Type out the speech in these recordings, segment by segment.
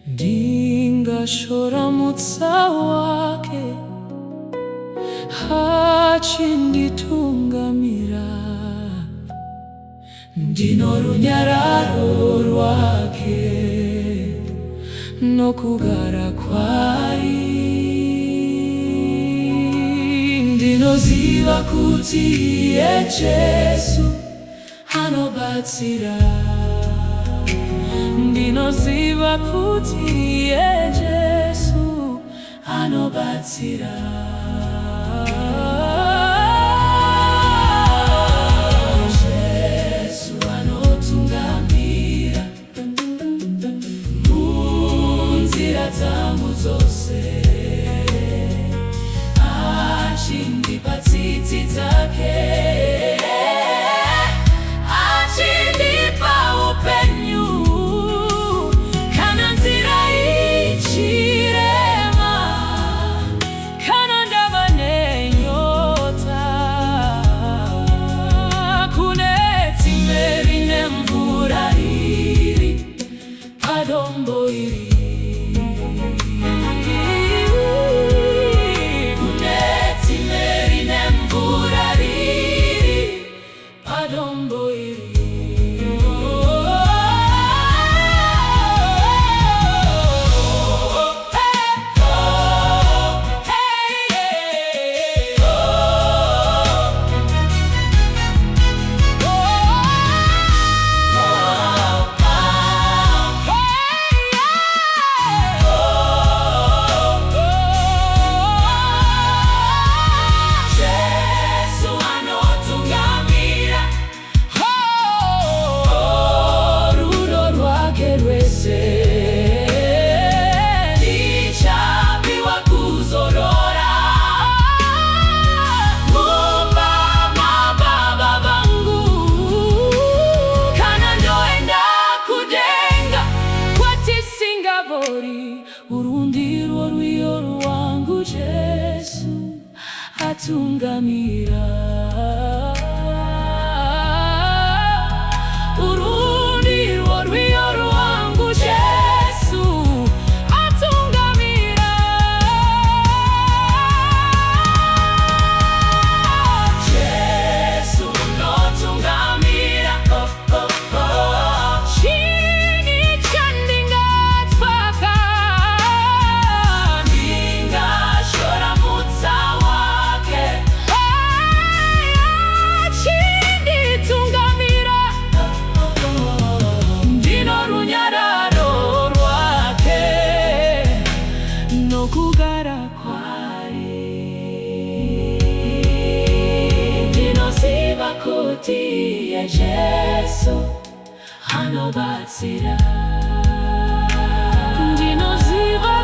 ndingashora mutsa wake hachinditungamira, ndino runyararo rwake nokugara kwari. Ndinoziva kuti iye Jesu anobatsira, ndinoziva kuti iye Jesu anobatsira. Jesu anotungamira munzira dzangu dzose, achindipa tsitsi dzake, achindipa upenyu kana nzira ichirema, kana ndava nenyota, kune tsime rine mvura iri padombo iri. Urundirwo rwiyo rwangu Jesu atungamira, urundirwo rwiyo rwangu Jesu atungamira. Jesu unotungamira, chini chandingatfaka, ndingashora mutsa wake achinditungamira, ndino runyararo rwake nokugara kwari. Ndinoziva kuti iye Jesu anobatsira, ndinoziva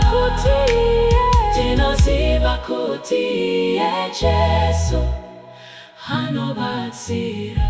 kuti iye Jesu anobatsira.